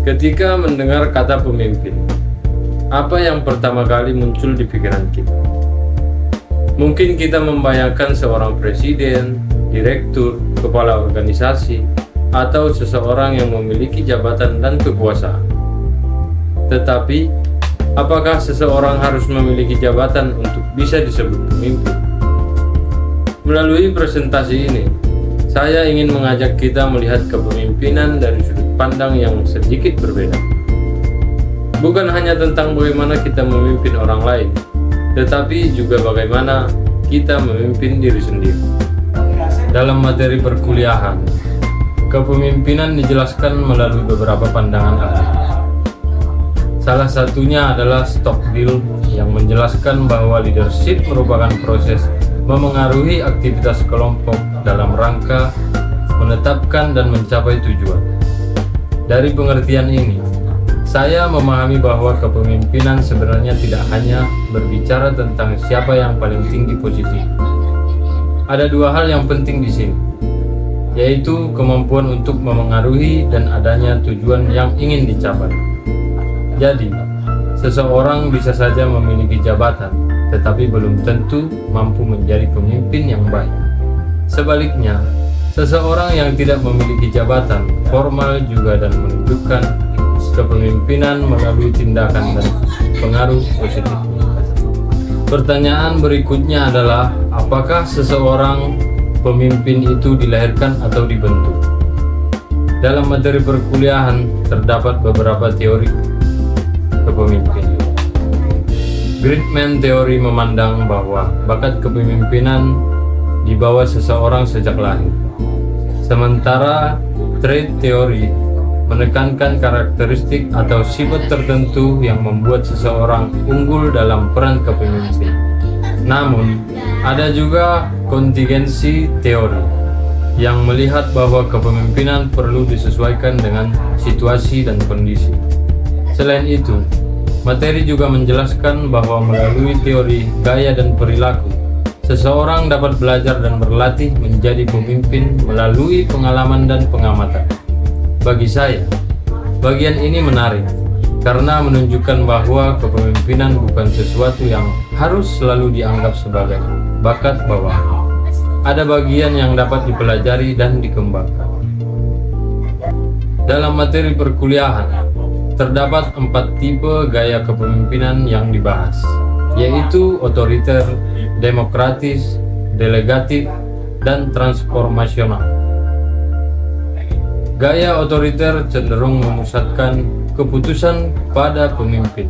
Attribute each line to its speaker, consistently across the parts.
Speaker 1: Ketika mendengar kata pemimpin, apa yang pertama kali muncul di pikiran kita? Mungkin kita membayangkan seorang presiden, direktur, kepala organisasi, atau seseorang yang memiliki jabatan dan kekuasaan. Tetapi, apakah seseorang harus memiliki jabatan untuk bisa disebut pemimpin? Melalui presentasi ini, saya ingin mengajak kita melihat kepemimpinan dari sudut pandang yang sedikit berbeda. Bukan hanya tentang bagaimana kita memimpin orang lain, tetapi juga bagaimana kita memimpin diri sendiri. Dalam materi perkuliahan, kepemimpinan dijelaskan melalui beberapa pandangan ahli. Salah satunya adalah Stockdale yang menjelaskan bahwa leadership merupakan proses memengaruhi aktivitas kelompok dalam rangka menetapkan dan mencapai tujuan. Dari pengertian ini, saya memahami bahwa kepemimpinan sebenarnya tidak hanya berbicara tentang siapa yang paling tinggi posisi. Ada dua hal yang penting di sini, yaitu kemampuan untuk memengaruhi dan adanya tujuan yang ingin dicapai. Jadi, seseorang bisa saja memiliki jabatan, tetapi belum tentu mampu menjadi pemimpin yang baik. Sebaliknya, seseorang yang tidak memiliki jabatan formal juga dan menunjukkan kepemimpinan melalui tindakan dan pengaruh positif. Pertanyaan berikutnya adalah, apakah seseorang pemimpin itu dilahirkan atau dibentuk? Dalam materi perkuliahan terdapat beberapa teori kepemimpinan. Gridman teori memandang bahwa bakat kepemimpinan dibawa seseorang sejak lahir. Sementara trait teori menekankan karakteristik atau sifat tertentu yang membuat seseorang unggul dalam peran kepemimpin. Namun, ada juga kontingensi teori yang melihat bahwa kepemimpinan perlu disesuaikan dengan situasi dan kondisi. Selain itu, materi juga menjelaskan bahwa melalui teori gaya dan perilaku, seseorang dapat belajar dan berlatih menjadi pemimpin melalui pengalaman dan pengamatan. Bagi saya, bagian ini menarik karena menunjukkan bahwa kepemimpinan bukan sesuatu yang harus selalu dianggap sebagai bakat bawaan. Ada bagian yang dapat dipelajari dan dikembangkan. Dalam materi perkuliahan, terdapat 4 tipe gaya kepemimpinan yang dibahas, yaitu otoriter, demokratis, delegatif, dan transformasional. Gaya otoriter cenderung memusatkan keputusan pada pemimpin.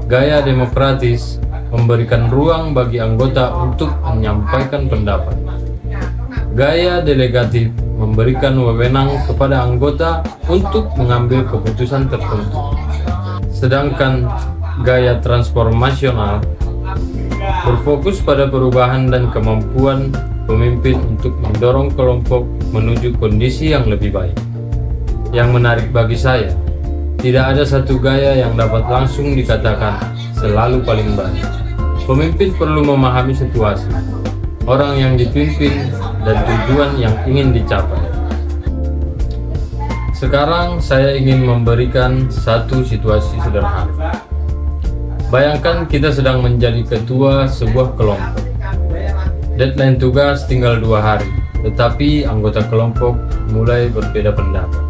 Speaker 1: Gaya demokratis memberikan ruang bagi anggota untuk menyampaikan pendapat. Gaya delegatif memberikan wewenang kepada anggota untuk mengambil keputusan tertentu. Sedangkan gaya transformasional berfokus pada perubahan dan kemampuan pemimpin untuk mendorong kelompok menuju kondisi yang lebih baik. Yang menarik bagi saya, tidak ada satu gaya yang dapat langsung dikatakan selalu paling baik. Pemimpin perlu memahami situasi, orang yang dipimpin, dan tujuan yang ingin dicapai. Sekarang saya ingin memberikan satu situasi sederhana. Bayangkan kita sedang menjadi ketua sebuah kelompok. Deadline tugas tinggal 2 hari, tetapi anggota kelompok mulai berbeda pendapat.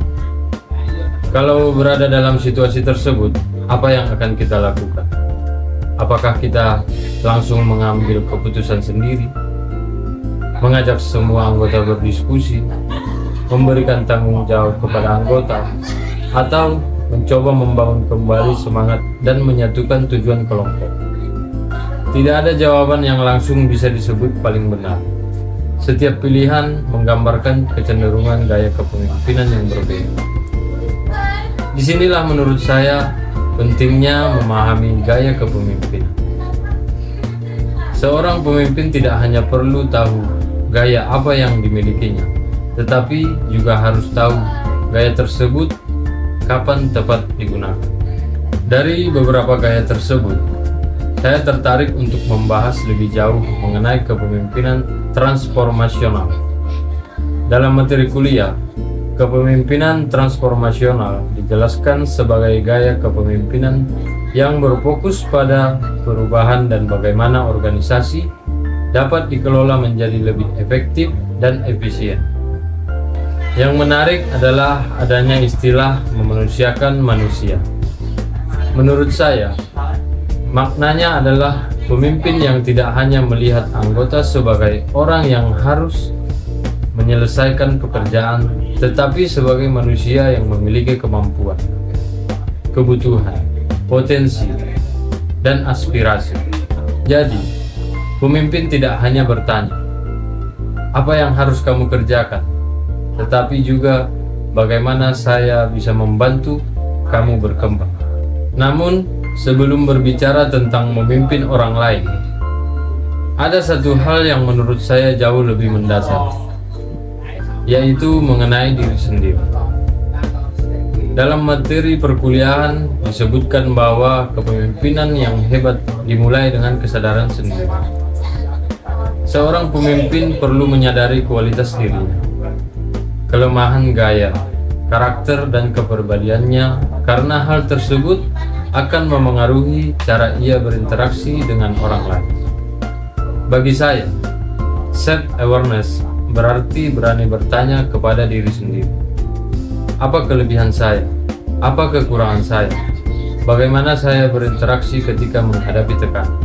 Speaker 1: Kalau berada dalam situasi tersebut, apa yang akan kita lakukan? Apakah kita langsung mengambil keputusan sendiri, mengajak semua anggota berdiskusi, memberikan tanggung jawab kepada anggota, atau mencoba membangun kembali semangat dan menyatukan tujuan kelompok? Tidak ada jawaban yang langsung bisa disebut paling benar. Setiap pilihan menggambarkan kecenderungan gaya kepemimpinan yang berbeda. Disinilah menurut saya pentingnya memahami gaya kepemimpinan. Seorang pemimpin tidak hanya perlu tahu gaya apa yang dimilikinya, tetapi juga harus tahu gaya tersebut kapan tepat digunakan. Dari beberapa gaya tersebut, saya tertarik untuk membahas lebih jauh mengenai kepemimpinan transformasional. Dalam materi kuliah, kepemimpinan transformasional dijelaskan sebagai gaya kepemimpinan yang berfokus pada perubahan dan bagaimana organisasi dapat dikelola menjadi lebih efektif dan efisien. Yang menarik adalah adanya istilah memanusiakan manusia. Menurut saya, maknanya adalah pemimpin yang tidak hanya melihat anggota sebagai orang yang harus menyelesaikan pekerjaan, tetapi sebagai manusia yang memiliki kemampuan, kebutuhan, potensi, dan aspirasi. Jadi, pemimpin tidak hanya bertanya, "Apa yang harus kamu kerjakan?" tetapi juga, "Bagaimana saya bisa membantu kamu berkembang?" Namun, sebelum berbicara tentang memimpin orang lain, ada satu hal yang menurut saya jauh lebih mendasar, yaitu mengenai diri sendiri. Dalam materi perkuliahan disebutkan bahwa kepemimpinan yang hebat dimulai dengan kesadaran sendiri. Seorang pemimpin perlu menyadari kualitas dirinya, kelemahan gaya, karakter, dan kepribadiannya, karena hal tersebut akan memengaruhi cara ia berinteraksi dengan orang lain. Bagi saya, self-awareness berarti berani bertanya kepada diri sendiri. Apa kelebihan saya? Apa kekurangan saya? Bagaimana saya berinteraksi ketika menghadapi tekanan?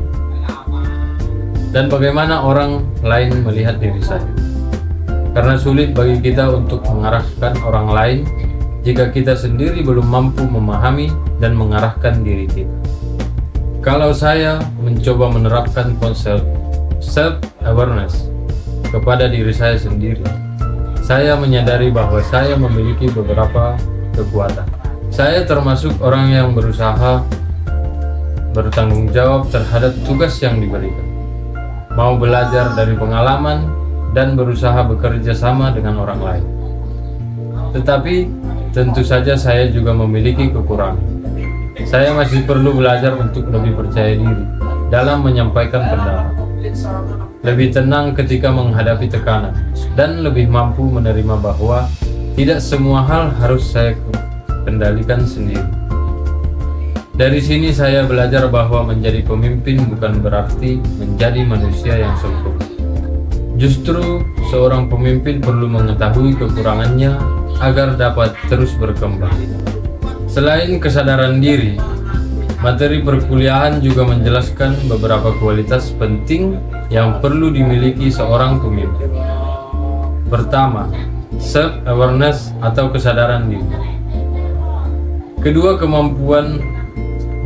Speaker 1: Dan bagaimana orang lain melihat diri saya? Karena sulit bagi kita untuk mengarahkan orang lain jika kita sendiri belum mampu memahami dan mengarahkan diri kita. Kalau saya mencoba menerapkan konsep self-awareness kepada diri saya sendiri, saya menyadari bahwa saya memiliki beberapa kekuatan. Saya termasuk orang yang berusaha bertanggung jawab terhadap tugas yang diberikan, mau belajar dari pengalaman, dan berusaha bekerja sama dengan orang lain. Tetapi tentu saja saya juga memiliki kekurangan. Saya masih perlu belajar untuk lebih percaya diri dalam menyampaikan pendapat, lebih tenang ketika menghadapi tekanan, dan lebih mampu menerima bahwa tidak semua hal harus saya kendalikan sendiri. Dari sini saya belajar bahwa menjadi pemimpin bukan berarti menjadi manusia yang sempurna. Justru seorang pemimpin perlu mengetahui kekurangannya agar dapat terus berkembang. Selain kesadaran diri, materi perkuliahan juga menjelaskan beberapa kualitas penting yang perlu dimiliki seorang pemimpin. Pertama, self-awareness atau kesadaran diri. Kedua, kemampuan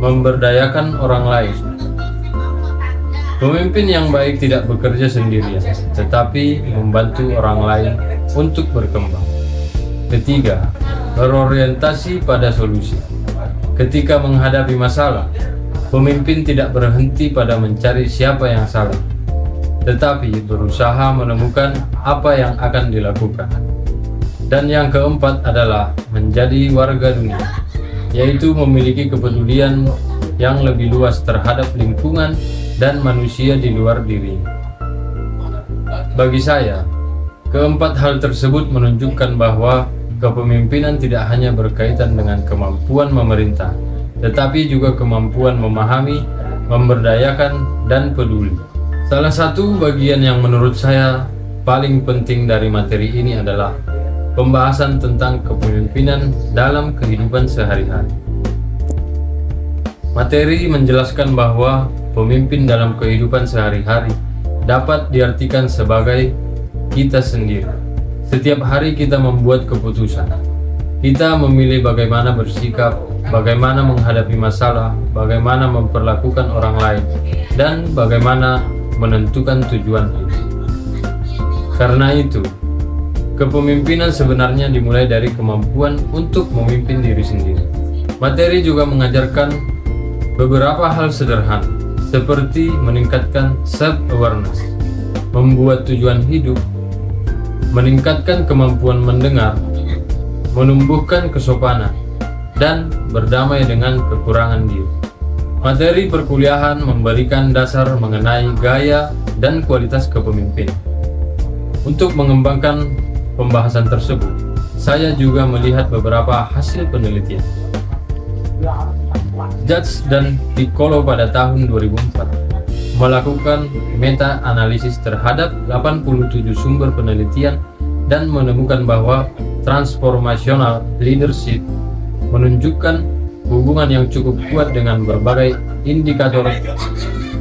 Speaker 1: memberdayakan orang lain. Pemimpin yang baik tidak bekerja sendirian, tetapi membantu orang lain untuk berkembang. Ketiga, berorientasi pada solusi. Ketika menghadapi masalah, pemimpin tidak berhenti pada mencari siapa yang salah, tetapi berusaha menemukan apa yang akan dilakukan. Dan yang keempat adalah menjadi warga dunia, yaitu memiliki kepedulian yang lebih luas terhadap lingkungan dan manusia di luar dirinya. Bagi saya, keempat hal tersebut menunjukkan bahwa kepemimpinan tidak hanya berkaitan dengan kemampuan memerintah, tetapi juga kemampuan memahami, memberdayakan, dan peduli. Salah satu bagian yang menurut saya paling penting dari materi ini adalah pembahasan tentang kepemimpinan dalam kehidupan sehari-hari. Materi menjelaskan bahwa pemimpin dalam kehidupan sehari-hari dapat diartikan sebagai kita sendiri. Setiap hari kita membuat keputusan. Kita memilih bagaimana bersikap, bagaimana menghadapi masalah, bagaimana memperlakukan orang lain, dan bagaimana menentukan tujuan hidup. Karena itu, kepemimpinan sebenarnya dimulai dari kemampuan untuk memimpin diri sendiri. Materi juga mengajarkan beberapa hal sederhana, seperti meningkatkan self-awareness, membuat tujuan hidup, meningkatkan kemampuan mendengar, menumbuhkan kesopanan, dan berdamai dengan kekurangan diri. Materi perkuliahan memberikan dasar mengenai gaya dan kualitas kepemimpinan. Untuk mengembangkan pembahasan tersebut, saya juga melihat beberapa hasil penelitian. Judge dan Piccolo pada tahun 2004 melakukan meta-analisis terhadap 87 sumber penelitian dan menemukan bahwa transformational leadership menunjukkan hubungan yang cukup kuat dengan berbagai indikator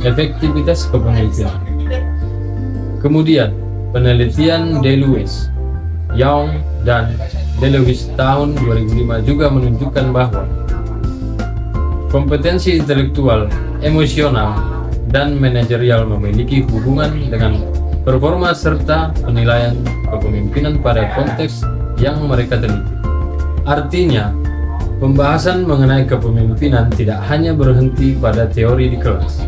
Speaker 1: efektivitas kepemimpinan. Kemudian, penelitian DeLewis, Young, dan DeLewis tahun 2005 juga menunjukkan bahwa kompetensi intelektual, emosional, dan manajerial memiliki hubungan dengan performa serta penilaian kepemimpinan pada konteks yang mereka teliti. Artinya, pembahasan mengenai kepemimpinan tidak hanya berhenti pada teori di kelas.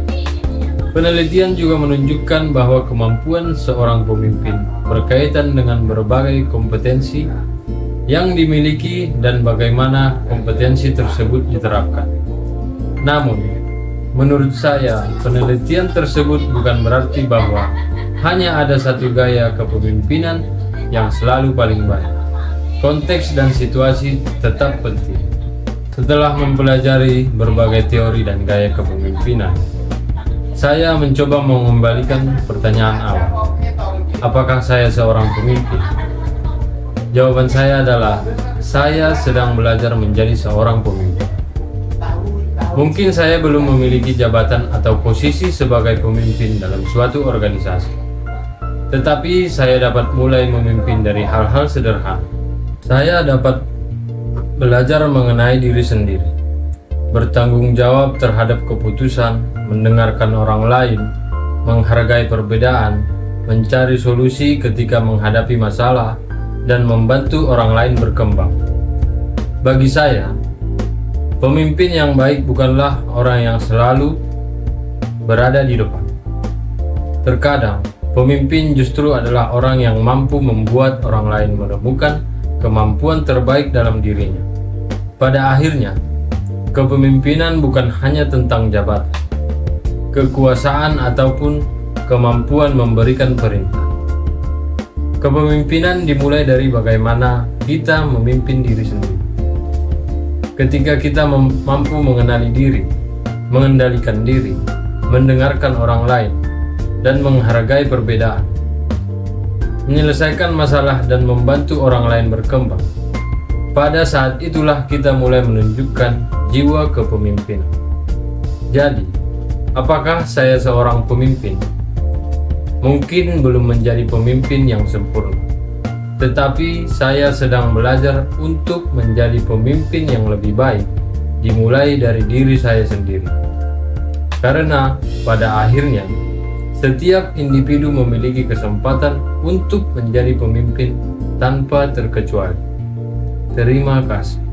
Speaker 1: Penelitian juga menunjukkan bahwa kemampuan seorang pemimpin berkaitan dengan berbagai kompetensi yang dimiliki dan bagaimana kompetensi tersebut diterapkan. Namun, menurut saya, penelitian tersebut bukan berarti bahwa hanya ada satu gaya kepemimpinan yang selalu paling baik. Konteks dan situasi tetap penting. Setelah mempelajari berbagai teori dan gaya kepemimpinan, saya mencoba mengembalikan pertanyaan awal. Apakah saya seorang pemimpin? Jawaban saya adalah, saya sedang belajar menjadi seorang pemimpin. Mungkin saya belum memiliki jabatan atau posisi sebagai pemimpin dalam suatu organisasi, tetapi saya dapat mulai memimpin dari hal-hal sederhana. Saya dapat belajar mengenai diri sendiri, bertanggung jawab terhadap keputusan, mendengarkan orang lain, menghargai perbedaan, mencari solusi ketika menghadapi masalah, dan membantu orang lain berkembang. Bagi saya, pemimpin yang baik bukanlah orang yang selalu berada di depan. Terkadang, pemimpin justru adalah orang yang mampu membuat orang lain menemukan kemampuan terbaik dalam dirinya. Pada akhirnya, kepemimpinan bukan hanya tentang jabatan, kekuasaan, ataupun kemampuan memberikan perintah. Kepemimpinan dimulai dari bagaimana kita memimpin diri sendiri. Ketika kita mampu mengenali diri, mengendalikan diri, mendengarkan orang lain, dan menghargai perbedaan, menyelesaikan masalah dan membantu orang lain berkembang, pada saat itulah kita mulai menunjukkan jiwa kepemimpinan. Jadi, apakah saya seorang pemimpin? Mungkin belum menjadi pemimpin yang sempurna, tetapi saya sedang belajar untuk menjadi pemimpin yang lebih baik, dimulai dari diri saya sendiri. Karena pada akhirnya, setiap individu memiliki kesempatan untuk menjadi pemimpin tanpa terkecuali. Terima kasih.